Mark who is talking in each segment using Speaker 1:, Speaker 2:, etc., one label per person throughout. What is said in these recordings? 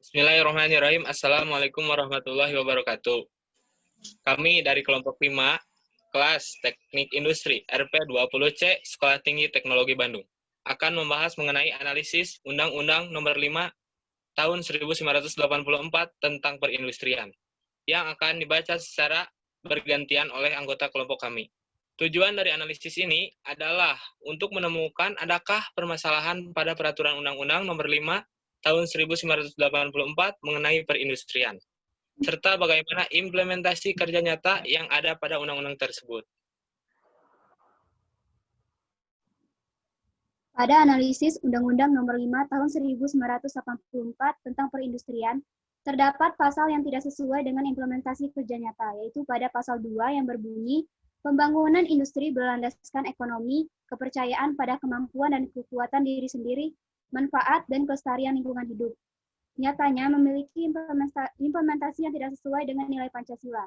Speaker 1: Bismillahirrahmanirrahim. Assalamualaikum warahmatullahi wabarakatuh. Kami dari kelompok 5, kelas Teknik Industri RP20C Sekolah Tinggi Teknologi Bandung akan membahas mengenai analisis Undang-Undang Nomor 5 Tahun 1984 tentang perindustrian yang akan dibaca secara bergantian oleh anggota kelompok kami. Tujuan dari analisis ini adalah untuk menemukan adakah permasalahan pada peraturan Undang-Undang Nomor 5 Tahun 1984 mengenai perindustrian, serta bagaimana implementasi kerja nyata yang ada pada undang-undang tersebut.
Speaker 2: Pada analisis Undang-Undang Nomor 5 Tahun 1984 tentang perindustrian, terdapat pasal yang tidak sesuai dengan implementasi kerja nyata, yaitu pada pasal 2 yang berbunyi, pembangunan industri berlandaskan ekonomi, kepercayaan pada kemampuan dan kekuatan diri sendiri, manfaat dan kelestarian lingkungan hidup. Nyatanya memiliki implementasi yang tidak sesuai dengan nilai Pancasila.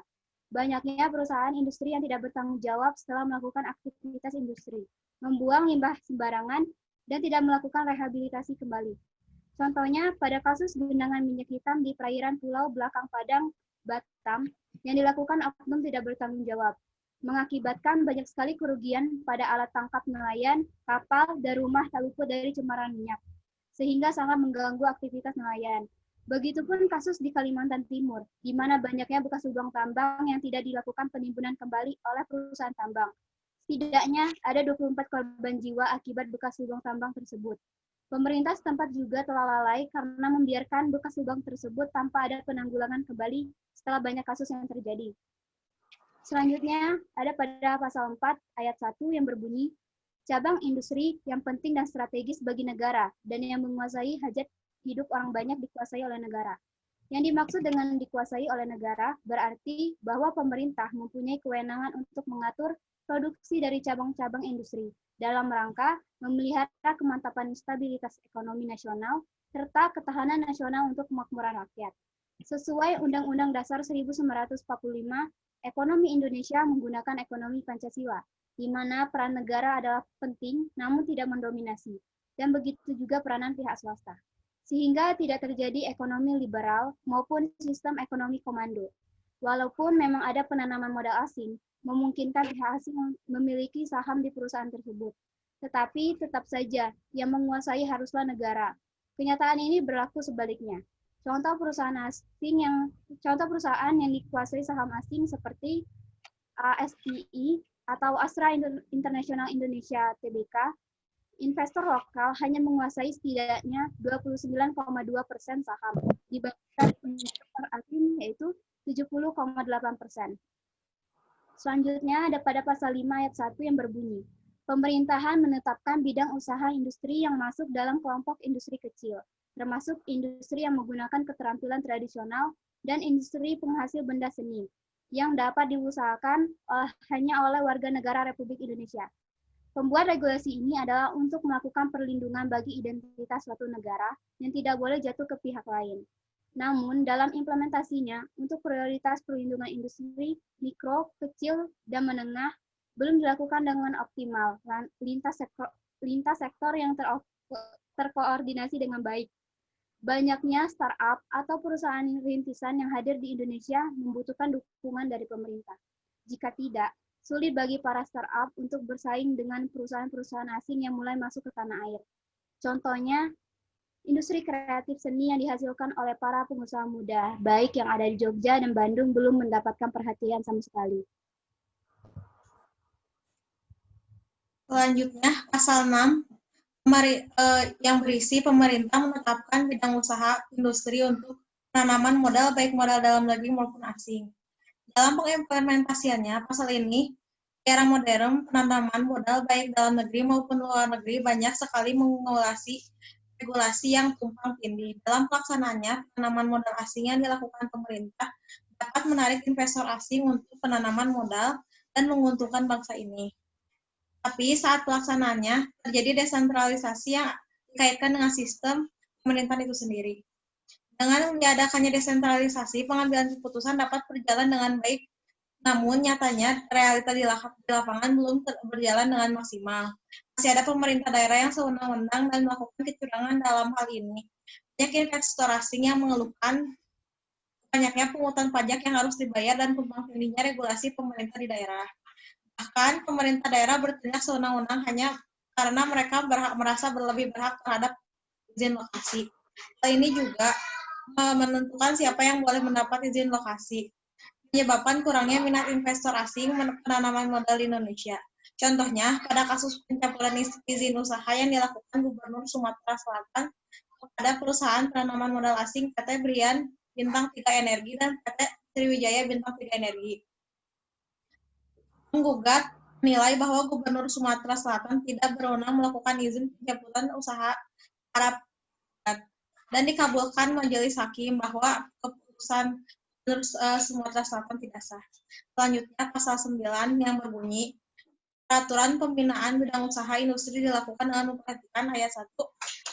Speaker 2: Banyaknya perusahaan industri yang tidak bertanggung jawab setelah melakukan aktivitas industri, membuang limbah sembarangan, dan tidak melakukan rehabilitasi kembali. Contohnya, pada kasus genangan minyak hitam di perairan Pulau Belakang Padang, Batam, yang dilakukan oknum tidak bertanggung jawab, mengakibatkan banyak sekali kerugian pada alat tangkap nelayan, kapal, dan rumah tak luput dari cemaran minyak, sehingga sangat mengganggu aktivitas nelayan. Begitupun kasus di Kalimantan Timur, di mana banyaknya bekas lubang tambang yang tidak dilakukan penimbunan kembali oleh perusahaan tambang. Setidaknya ada 24 korban jiwa akibat bekas lubang tambang tersebut. Pemerintah setempat juga telah lalai karena membiarkan bekas lubang tersebut tanpa ada penanggulangan kembali setelah banyak kasus yang terjadi. Selanjutnya, ada pada pasal 4 ayat 1 yang berbunyi, cabang industri yang penting dan strategis bagi negara dan yang menguasai hajat hidup orang banyak dikuasai oleh negara. Yang dimaksud dengan dikuasai oleh negara berarti bahwa pemerintah mempunyai kewenangan untuk mengatur produksi dari cabang-cabang industri dalam rangka memelihara kemantapan stabilitas ekonomi nasional serta ketahanan nasional untuk kemakmuran rakyat. Sesuai Undang-Undang Dasar 1945, ekonomi Indonesia menggunakan ekonomi Pancasila, di mana peran negara adalah penting namun tidak mendominasi, dan begitu juga peranan pihak swasta. Sehingga tidak terjadi ekonomi liberal maupun sistem ekonomi komando. Walaupun memang ada penanaman modal asing, memungkinkan pihak asing memiliki saham di perusahaan tersebut. Tetapi tetap saja yang menguasai haruslah negara. Kenyataan ini berlaku sebaliknya. Contoh perusahaan yang dikuasai saham asing seperti ASII atau Astra International Indonesia Tbk, investor lokal hanya menguasai setidaknya 29,2% saham dibandingkan investor asing yaitu 70,8%. Selanjutnya ada pada pasal 5 ayat 1 yang berbunyi, pemerintahan menetapkan bidang usaha industri yang masuk dalam kelompok industri kecil, termasuk industri yang menggunakan keterampilan tradisional dan industri penghasil benda seni, yang dapat diusahakan hanya oleh warga negara Republik Indonesia. Pembuat regulasi ini adalah untuk melakukan perlindungan bagi identitas suatu negara yang tidak boleh jatuh ke pihak lain. Namun, dalam implementasinya, untuk prioritas perlindungan industri, mikro, kecil, dan menengah, belum dilakukan dengan optimal, lintas sektor yang terkoordinasi dengan baik. Banyaknya startup atau perusahaan rintisan yang hadir di Indonesia membutuhkan dukungan dari pemerintah. Jika tidak, sulit bagi para startup untuk bersaing dengan perusahaan-perusahaan asing yang mulai masuk ke tanah air. Contohnya, industri kreatif seni yang dihasilkan oleh para pengusaha muda, baik yang ada di Jogja dan Bandung, belum mendapatkan perhatian sama sekali.
Speaker 3: Selanjutnya, pasal 6 yang berisi pemerintah menetapkan bidang usaha industri untuk penanaman modal baik modal dalam negeri maupun asing. Dalam pengimplementasiannya, pasal ini, di era modern, penanaman modal baik dalam negeri maupun luar negeri banyak sekali mengulasi regulasi yang tumpang tindih. Dalam pelaksanaannya, penanaman modal asing yang dilakukan pemerintah dapat menarik investor asing untuk penanaman modal dan menguntungkan bangsa ini. Tapi saat pelaksanaannya, terjadi desentralisasi yang dikaitkan dengan sistem pemerintahan itu sendiri. Dengan diadakannya desentralisasi, pengambilan keputusan dapat berjalan dengan baik, namun nyatanya realita di lapangan belum berjalan dengan maksimal. Masih ada pemerintah daerah yang sewenang-wenang dan melakukan kecurangan dalam hal ini. banyak investor asing yang mengeluhkan banyaknya pungutan pajak yang harus dibayar dan tumpang tindihnya regulasi pemerintah di daerah. Bahkan pemerintah daerah bertindak sewenang-wenang hanya karena mereka merasa lebih berhak terhadap izin lokasi. Hal ini juga menentukan siapa yang boleh mendapat izin lokasi, menyebabkan kurangnya minat investor asing penanaman modal di Indonesia. Contohnya, pada kasus pencabulan izin usaha yang dilakukan Gubernur Sumatera Selatan kepada perusahaan penanaman modal asing PT Brian Bintang 3 Energi dan PT Sriwijaya Bintang 3 Energi. Penggugat menilai bahwa Gubernur Sumatera Selatan tidak berwenang melakukan izin pencabulan usaha para dan dikabulkan majelis hakim bahwa keputusan Gubernur Sumatera Selatan tidak sah. Selanjutnya, pasal 9 yang berbunyi, peraturan pembinaan bidang usaha industri dilakukan dengan memperhatikan ayat 1,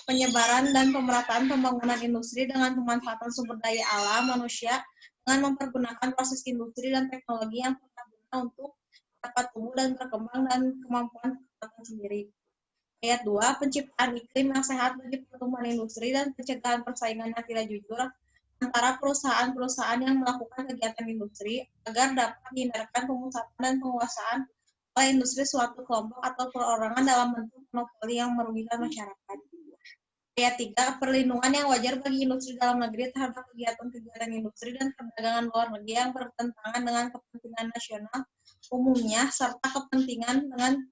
Speaker 3: penyebaran dan pemerataan pembangunan industri dengan pemanfaatan sumber daya alam manusia dengan mempergunakan proses industri dan teknologi yang berguna untuk dapat tumbuh dan berkembang dan kemampuan kekuatan sendiri. Ayat 2, penciptaan iklim yang sehat bagi pertumbuhan industri dan pencegahan persaingan yang tidak jujur antara perusahaan-perusahaan yang melakukan kegiatan industri agar dapat dihindarkan pemusatan dan penguasaan oleh industri suatu kelompok atau perorangan dalam bentuk monopoli yang merugikan masyarakat. Ayat 3, perlindungan yang wajar bagi industri dalam negeri terhadap kegiatan-kegiatan industri dan perdagangan luar negeri yang bertentangan dengan kepentingan nasional umumnya serta kepentingan dengan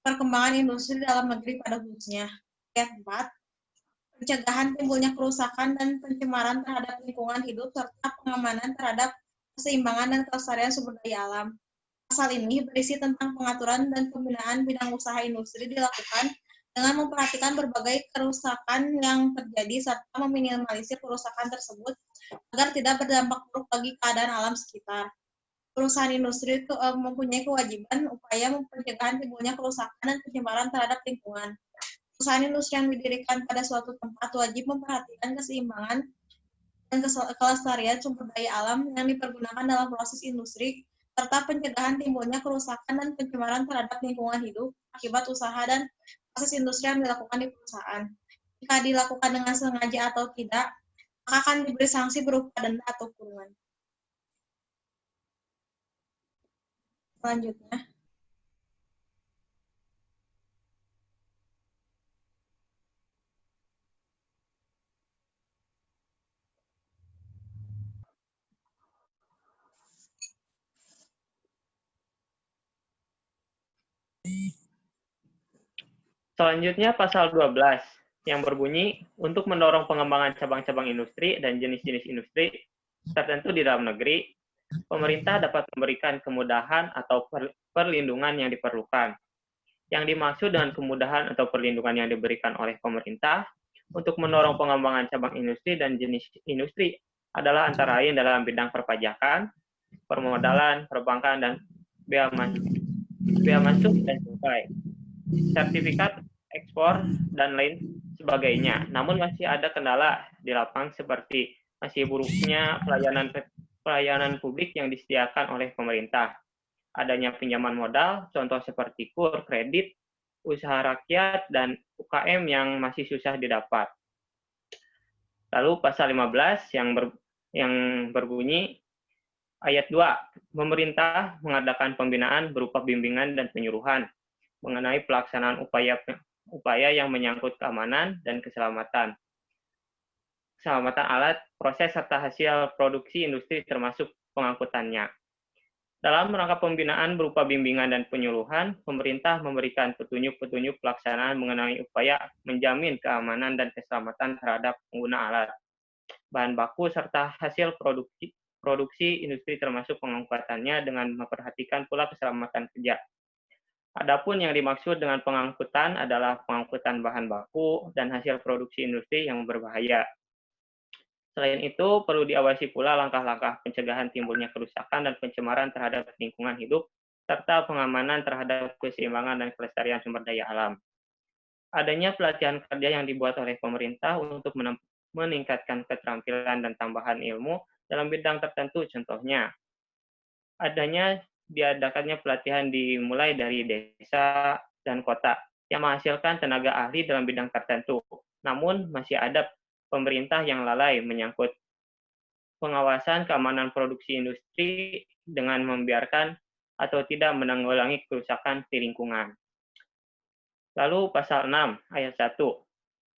Speaker 3: perkembangan industri dalam negeri pada khususnya. Ayat 4, pencegahan timbulnya kerusakan dan pencemaran terhadap lingkungan hidup serta pengamanan terhadap keseimbangan dan kelestarian sumber daya alam. Pasal ini berisi tentang pengaturan dan pembinaan bidang usaha industri dilakukan dengan memperhatikan berbagai kerusakan yang terjadi serta meminimalisir kerusakan tersebut agar tidak berdampak buruk bagi keadaan alam sekitar. Perusahaan industri mempunyai kewajiban upaya pencegahan timbulnya kerusakan dan pencemaran terhadap lingkungan. Perusahaan industri yang didirikan pada suatu tempat wajib memperhatikan keseimbangan dan kelestarian sumber daya alam yang dipergunakan dalam proses industri, serta pencegahan timbulnya kerusakan dan pencemaran terhadap lingkungan hidup akibat usaha dan proses industri yang dilakukan di perusahaan. Jika dilakukan dengan sengaja atau tidak, maka akan diberi sanksi berupa denda atau kurungan. Selanjutnya,
Speaker 1: Selanjutnya pasal 12 yang berbunyi untuk mendorong pengembangan cabang-cabang industri dan jenis-jenis industri tertentu di dalam negeri, pemerintah dapat memberikan kemudahan atau perlindungan yang diperlukan. Yang dimaksud dengan kemudahan atau perlindungan yang diberikan oleh pemerintah untuk mendorong pengembangan cabang industri dan jenis industri adalah antara lain dalam bidang perpajakan, permodalan, perbankan, dan bea masuk dan cukai, sertifikat ekspor, dan lain sebagainya. Namun masih ada kendala di lapangan seperti masih buruknya pelayanan publik yang disediakan oleh pemerintah. Adanya pinjaman modal, contoh seperti KUR, kredit, usaha rakyat, dan UKM yang masih susah didapat. Lalu pasal 15 yang berbunyi, ayat 2, pemerintah mengadakan pembinaan berupa bimbingan dan penyuluhan mengenai pelaksanaan upaya yang menyangkut keamanan dan keselamatan alat, proses, serta hasil produksi industri termasuk pengangkutannya. Dalam rangka pembinaan berupa bimbingan dan penyuluhan, pemerintah memberikan petunjuk-petunjuk pelaksanaan mengenai upaya menjamin keamanan dan keselamatan terhadap pengguna alat, bahan baku, serta hasil produksi industri termasuk pengangkutannya dengan memperhatikan pula keselamatan kerja. Adapun yang dimaksud dengan pengangkutan adalah pengangkutan bahan baku dan hasil produksi industri yang berbahaya. Selain itu, perlu diawasi pula langkah-langkah pencegahan timbulnya kerusakan dan pencemaran terhadap lingkungan hidup, serta pengamanan terhadap keseimbangan dan kelestarian sumber daya alam. Adanya pelatihan kerja yang dibuat oleh pemerintah untuk meningkatkan keterampilan dan tambahan ilmu dalam bidang tertentu, contohnya diadakannya pelatihan dimulai dari desa dan kota yang menghasilkan tenaga ahli dalam bidang tertentu. Namun masih ada
Speaker 4: pemerintah yang lalai menyangkut pengawasan keamanan produksi industri dengan membiarkan atau tidak menanggulangi kerusakan di lingkungan. Lalu pasal 6 ayat 1.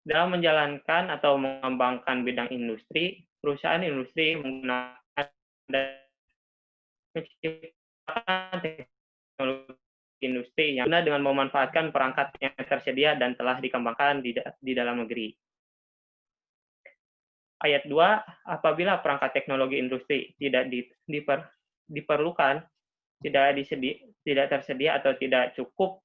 Speaker 4: Dalam menjalankan atau mengembangkan bidang industri, perusahaan industri menggunakan dan menciptakan teknologi industri yang benar dengan memanfaatkan perangkat yang tersedia dan telah dikembangkan di dalam negeri. Ayat 2, apabila perangkat teknologi industri tidak diperlukan, tidak tersedia atau tidak cukup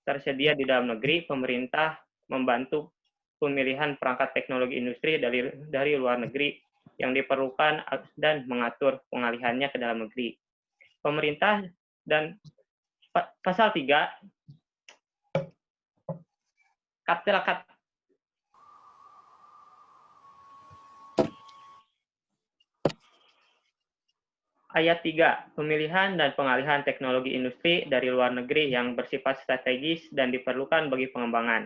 Speaker 4: tersedia di dalam negeri, pemerintah membantu pemilihan perangkat teknologi industri dari luar negeri yang diperlukan dan mengatur pengalihannya ke dalam negeri. Pemerintah dan pasal 3 Ayat 3, pemilihan dan pengalihan teknologi industri dari luar negeri yang bersifat strategis dan diperlukan bagi pengembangan.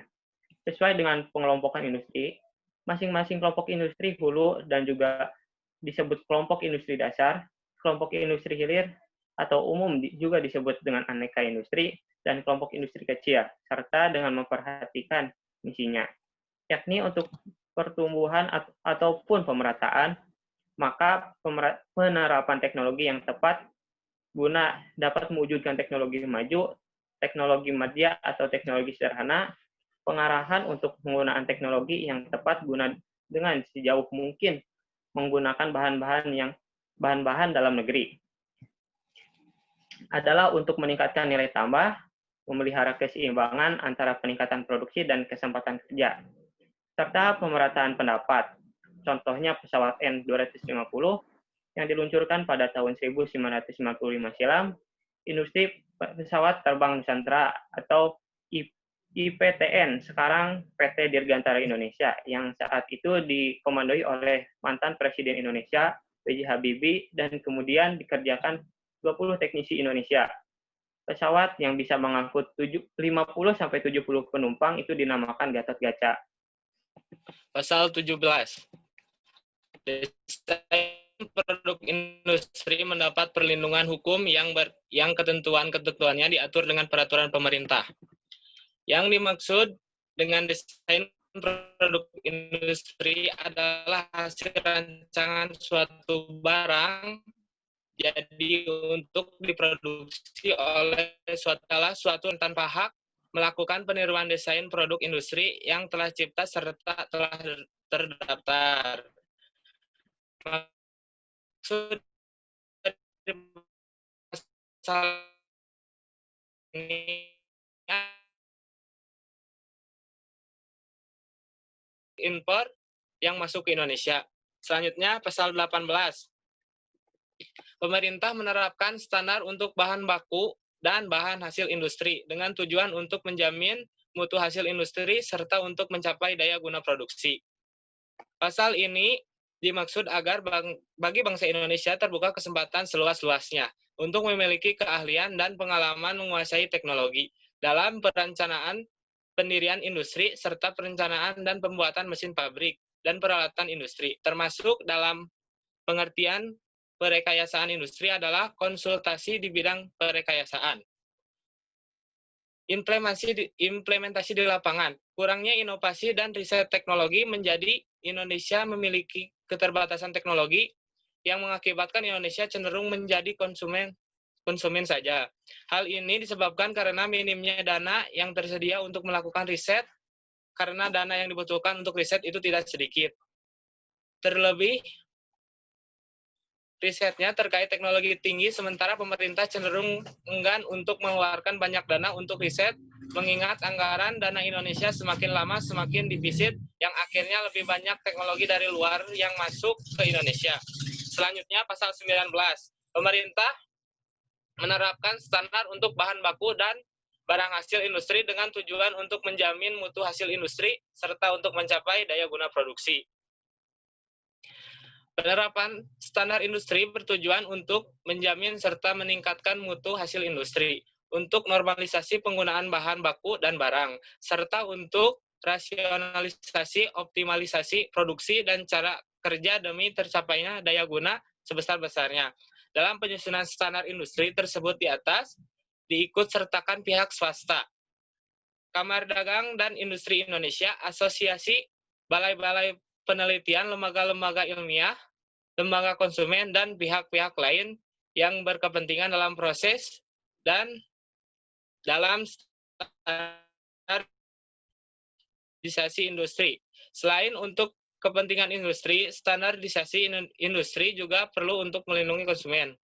Speaker 4: Sesuai dengan pengelompokan industri, masing-masing kelompok industri hulu dan juga disebut kelompok industri dasar, kelompok industri hilir, atau umum juga disebut dengan aneka industri, dan kelompok industri kecil, serta dengan memperhatikan misinya, yakni untuk pertumbuhan ataupun pemerataan, maka penerapan teknologi yang tepat guna dapat mewujudkan teknologi maju, teknologi madya atau teknologi sederhana, pengarahan untuk penggunaan teknologi yang tepat guna dengan sejauh mungkin menggunakan bahan-bahan dalam negeri adalah untuk meningkatkan nilai tambah, memelihara keseimbangan antara peningkatan produksi dan kesempatan kerja, serta pemerataan pendapat. Contohnya pesawat N250 yang diluncurkan pada tahun 1995 silam, industri pesawat terbang Nusantara atau IPTN, sekarang PT Dirgantara Indonesia, yang saat itu dikomandoi oleh mantan Presiden Indonesia, B.J. Habibie, dan kemudian dikerjakan 20 teknisi Indonesia. Pesawat yang bisa mengangkut 50-70 penumpang itu dinamakan Gatot Kaca.
Speaker 1: Pasal 17. Desain produk industri mendapat perlindungan hukum yang ketentuannya diatur dengan peraturan pemerintah. Yang dimaksud dengan desain produk industri adalah hasil rancangan suatu barang jadi untuk diproduksi oleh suatu tanpa hak melakukan peniruan desain produk industri yang telah cipta serta telah terdaftar. Maksud dari pasal ini impor yang masuk ke Indonesia. Selanjutnya pasal 18. Pemerintah menerapkan standar untuk bahan baku dan bahan hasil industri dengan tujuan untuk menjamin mutu hasil industri serta untuk mencapai daya guna produksi. Pasal ini dimaksud agar bagi bangsa Indonesia terbuka kesempatan seluas-luasnya untuk memiliki keahlian dan pengalaman menguasai teknologi dalam perencanaan pendirian industri serta perencanaan dan pembuatan mesin pabrik dan peralatan industri, termasuk dalam pengertian perekayasaan industri adalah konsultasi di bidang perekayasaan. Implementasi di lapangan. Kurangnya inovasi dan riset teknologi menjadi Indonesia memiliki keterbatasan teknologi yang mengakibatkan Indonesia cenderung menjadi konsumen saja. Hal ini disebabkan karena minimnya dana yang tersedia untuk melakukan riset, karena dana yang dibutuhkan untuk riset itu tidak sedikit. Terlebih, risetnya terkait teknologi tinggi, sementara pemerintah cenderung enggan untuk mengeluarkan banyak dana untuk riset, mengingat anggaran dana Indonesia semakin lama semakin defisit, yang akhirnya lebih banyak teknologi dari luar yang masuk ke Indonesia. Selanjutnya, pasal 19. Pemerintah menerapkan standar untuk bahan baku dan barang hasil industri dengan tujuan untuk menjamin mutu hasil industri, serta untuk mencapai daya guna produksi. Penerapan standar industri bertujuan untuk menjamin serta meningkatkan mutu hasil industri, untuk normalisasi penggunaan bahan baku dan barang, serta untuk rasionalisasi, optimalisasi produksi, dan cara kerja demi tercapainya daya guna sebesar-besarnya. Dalam penyusunan standar industri tersebut di atas, diikut sertakan pihak swasta, Kamar Dagang dan Industri Indonesia, asosiasi, balai-balai penelitian, lembaga-lembaga ilmiah, lembaga konsumen, dan pihak-pihak lain yang berkepentingan dalam proses dan dalam standarisasi industri. Selain untuk kepentingan industri, standarisasi industri juga perlu untuk melindungi konsumen.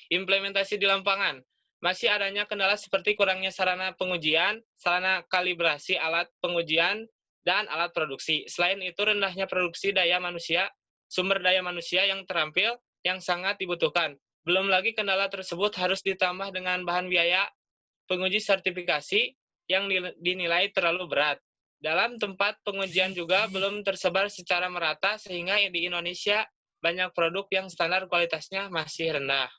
Speaker 1: Implementasi di lapangan. Masih adanya kendala seperti kurangnya sarana pengujian, sarana kalibrasi alat pengujian, dan alat produksi. Selain itu, rendahnya produksi sumber daya manusia yang terampil yang sangat dibutuhkan. Belum lagi kendala tersebut harus ditambah dengan bahan biaya penguji sertifikasi yang dinilai terlalu berat. Dalam tempat pengujian juga belum tersebar secara merata sehingga di Indonesia banyak produk yang standar kualitasnya masih rendah.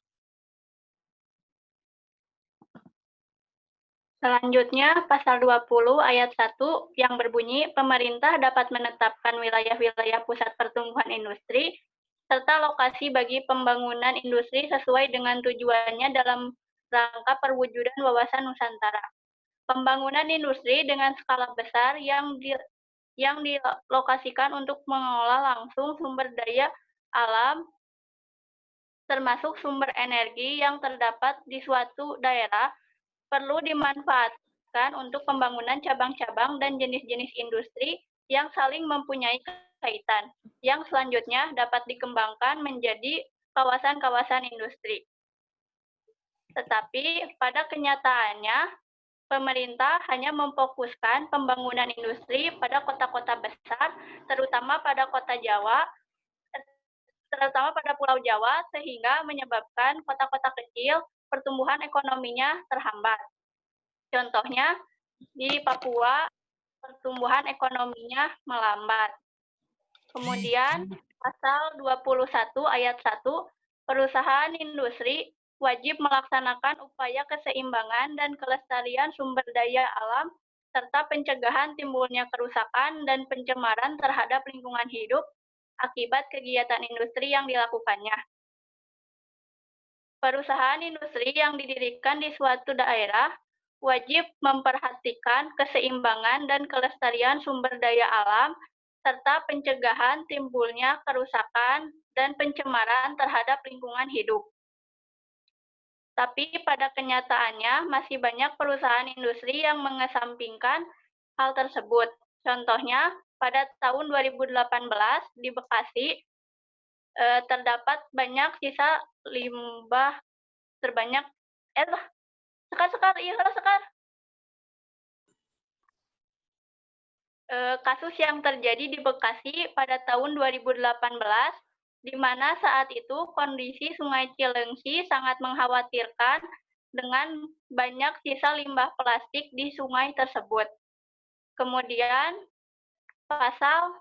Speaker 5: Selanjutnya, pasal 20 ayat 1 yang berbunyi, pemerintah dapat menetapkan wilayah-wilayah pusat pertumbuhan industri serta lokasi bagi pembangunan industri sesuai dengan tujuannya dalam rangka perwujudan wawasan Nusantara. Pembangunan industri dengan skala besar yang dilokasikan untuk mengelola langsung sumber daya alam termasuk sumber energi yang terdapat di suatu daerah perlu dimanfaatkan untuk pembangunan cabang-cabang dan jenis-jenis industri yang saling mempunyai kaitan, yang selanjutnya dapat dikembangkan menjadi kawasan-kawasan industri. Tetapi pada kenyataannya, pemerintah hanya memfokuskan pembangunan industri pada kota-kota besar, terutama pada Pulau Jawa, sehingga menyebabkan kota-kota kecil pertumbuhan ekonominya terhambat. Contohnya, di Papua, pertumbuhan ekonominya melambat. Kemudian, pasal 21 ayat 1, perusahaan industri wajib melaksanakan upaya keseimbangan dan kelestarian sumber daya alam, serta pencegahan timbulnya kerusakan dan pencemaran terhadap lingkungan hidup akibat kegiatan industri yang dilakukannya. Perusahaan industri yang didirikan di suatu daerah wajib memperhatikan keseimbangan dan kelestarian sumber daya alam, serta pencegahan timbulnya kerusakan dan pencemaran terhadap lingkungan hidup. Tapi pada kenyataannya masih banyak perusahaan industri yang mengesampingkan hal tersebut. Contohnya, pada tahun 2018 di Bekasi terdapat banyak sisa limbah terbanyak kasus yang terjadi di Bekasi pada tahun 2018, di mana saat itu kondisi Sungai Cilengsi sangat mengkhawatirkan dengan banyak sisa limbah plastik di sungai tersebut. Kemudian pasal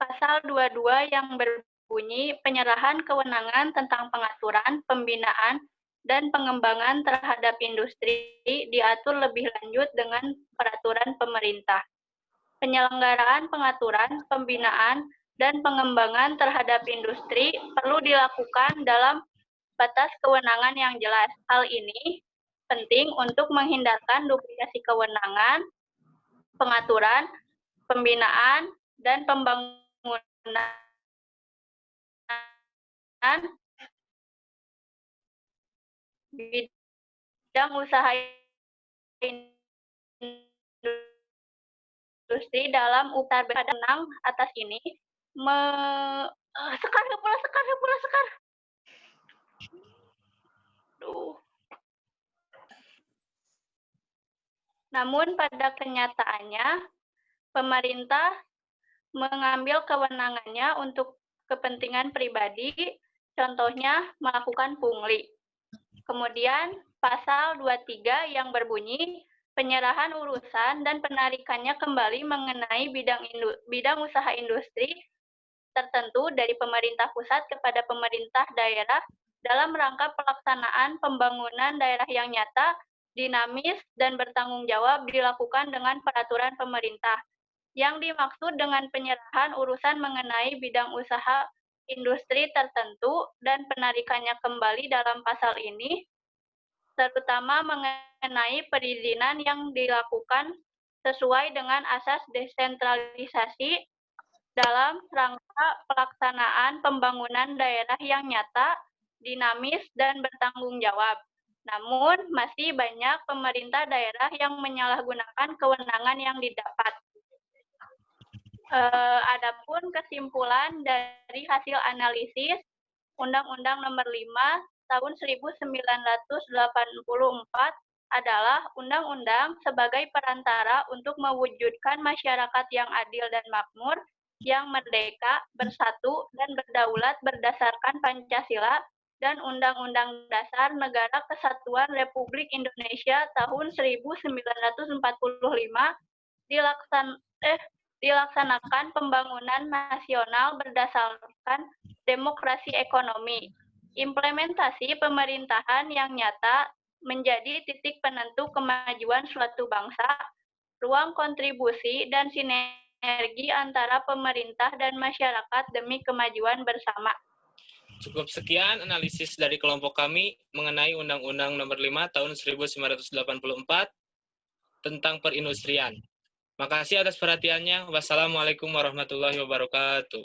Speaker 5: Pasal 22 yang berbunyi penyerahan kewenangan tentang pengaturan, pembinaan, dan pengembangan terhadap industri diatur lebih lanjut dengan peraturan pemerintah. Penyelenggaraan pengaturan, pembinaan, dan pengembangan terhadap industri perlu dilakukan dalam batas kewenangan yang jelas. Hal ini penting untuk menghindarkan duplikasi kewenangan, pengaturan, pembinaan, dan pembangunan bidang usaha industri dalam upaya benang atas ini sekar. Namun pada kenyataannya pemerintah mengambil kewenangannya untuk kepentingan pribadi, contohnya melakukan pungli. Kemudian pasal 23 yang berbunyi penyerahan urusan dan penarikannya kembali mengenai bidang usaha industri tertentu dari pemerintah pusat kepada pemerintah daerah dalam rangka pelaksanaan pembangunan daerah yang nyata, dinamis, dan bertanggung jawab dilakukan dengan peraturan pemerintah. Yang dimaksud dengan penyerahan urusan mengenai bidang usaha industri tertentu dan penarikannya kembali dalam pasal ini, terutama mengenai perizinan yang dilakukan sesuai dengan asas desentralisasi dalam rangka pelaksanaan pembangunan daerah yang nyata, dinamis, dan bertanggung jawab. Namun, masih banyak pemerintah daerah yang menyalahgunakan kewenangan yang didapat. Adapun kesimpulan dari hasil analisis Undang-Undang Nomor 5 Tahun 1984 adalah undang-undang sebagai perantara untuk mewujudkan masyarakat yang adil dan makmur, yang merdeka, bersatu, dan berdaulat berdasarkan Pancasila dan Undang-Undang Dasar Negara Kesatuan Republik Indonesia tahun 1945 dilaksanakan pembangunan nasional berdasarkan demokrasi ekonomi. Implementasi pemerintahan yang nyata menjadi titik penentu kemajuan suatu bangsa, ruang kontribusi dan sinergi antara pemerintah dan masyarakat demi kemajuan bersama.
Speaker 1: Cukup sekian analisis dari kelompok kami mengenai Undang-Undang Nomor 5 Tahun 1984 tentang perindustrian. Makasih atas perhatiannya. Wassalamualaikum warahmatullahi wabarakatuh.